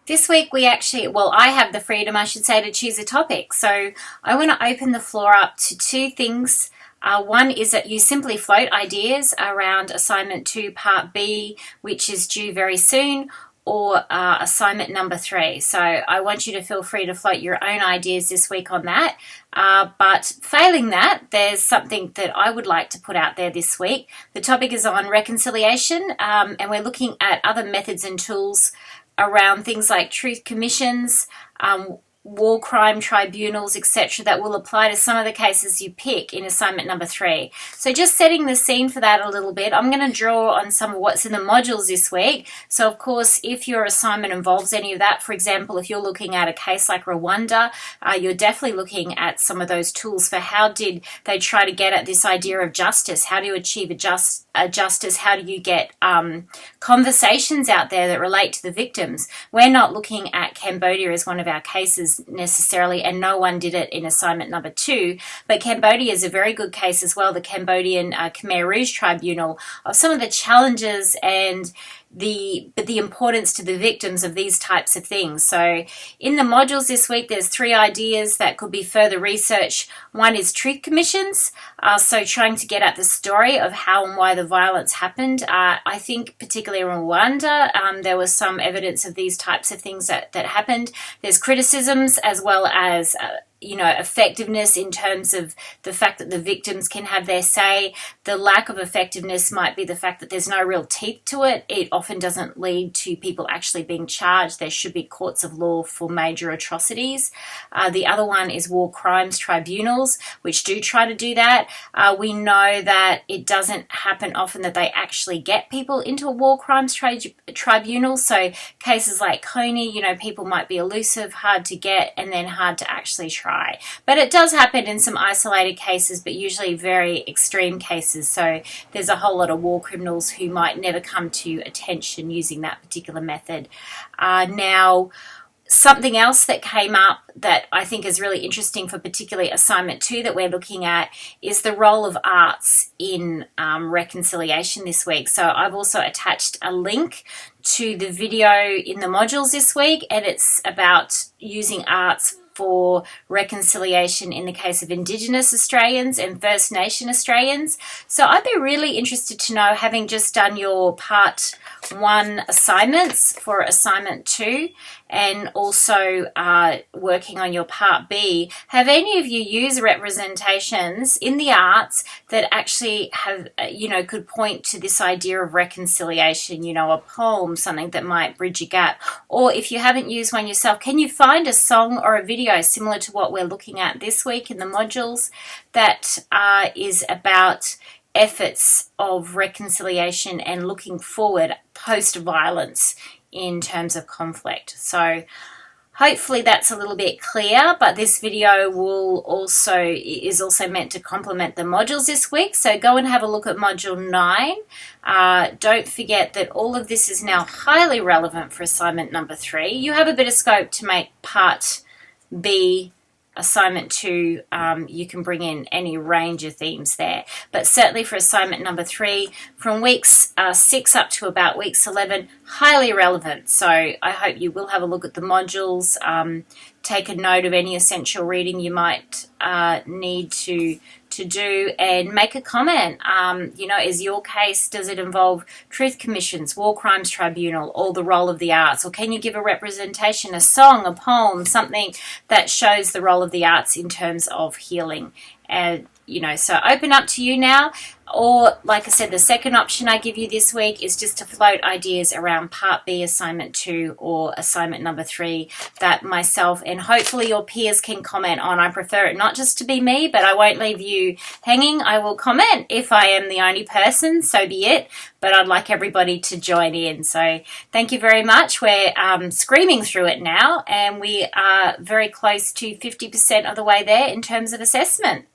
This week I have the freedom, I should say, to choose a topic. So I want to open the floor up to two things. One is that you simply float ideas around assignment 2 part B, which is due very soon, or assignment number 3. So I want you to feel free to float your own ideas this week on that. But failing that, there's something that I would like to put out there this week. The topic is on reconciliation, and we're looking at other methods and tools around things like truth commissions, war crime tribunals, etc., that will apply to some of the cases you pick in assignment number 3. So just setting the scene for that a little bit, I'm going to draw on some of what's in the modules this week. So of course, if your assignment involves any of that, for example, if you're looking at a case like Rwanda, you're definitely looking at some of those tools for how did they try to get at this idea of justice, how do you achieve a justice, how do you get conversations out there that relate to the victims. We're not looking at Cambodia as one of our cases necessarily, and no one did it in assignment number 2, but Cambodia is a very good case as well, the Cambodian Khmer Rouge Tribunal, of some of the challenges and the importance to the victims of these types of things. So in the modules this week, there's 3 ideas that could be further research. One is truth commissions, so trying to get at the story of how and why the violence happened. I think particularly in Rwanda, there was some evidence of these types of things that happened. There's criticisms as well as effectiveness in terms of the fact that the victims can have their say. The lack of effectiveness might be the fact that there's no real teeth to it. It often doesn't lead to people actually being charged. There should be courts of law for major atrocities. The other one is war crimes tribunals, which do try to do that. We know that it doesn't happen often that they actually get people into a war crimes tribunal. So cases like Coney, people might be elusive, hard to get, and then hard to actually try. But it does happen in some isolated cases, but usually very extreme cases. So there's a whole lot of war criminals who might never come to attention using that particular method. Now, something else that came up that I think is really interesting for particularly assignment 2 that we're looking at is the role of arts in reconciliation this week. So I've also attached a link to the video in the modules this week, and it's about using arts for reconciliation in the case of Indigenous Australians and First Nation Australians. So I'd be really interested to know, having just done your part 1 assignments for assignment 2 and also working on your part B, have any of you used representations in the arts that actually have, could point to this idea of reconciliation, a poem, something that might bridge a gap? Or if you haven't used one yourself, can you find a song or a video similar to what we're looking at this week in the modules that is about efforts of reconciliation and looking forward post-violence in terms of conflict? So hopefully that's a little bit clear, but this video is also meant to complement the modules this week. So go and have a look at module 9. Don't forget that all of this is now highly relevant for assignment number 3. You have a bit of scope to make part B assignment 2, you can bring in any range of themes there. But certainly for assignment number 3, from weeks 6 up to about weeks 11, highly relevant. So I hope you will have a look at the modules, take a note of any essential reading you might need to do, and make a comment. Is your case, does it involve truth commissions, war crimes tribunal, or the role of the arts? Or can you give a representation, a song, a poem, something that shows the role of the arts in terms of healing? And so open up to you now. Or, like I said, the second option I give you this week is just to float ideas around Part B, Assignment 2, or Assignment number 3 that myself and hopefully your peers can comment on. I prefer it not just to be me, but I won't leave you hanging. I will comment if I am the only person, so be it. But I'd like everybody to join in. So thank you very much. We're screaming through it now, and we are very close to 50% of the way there in terms of assessment.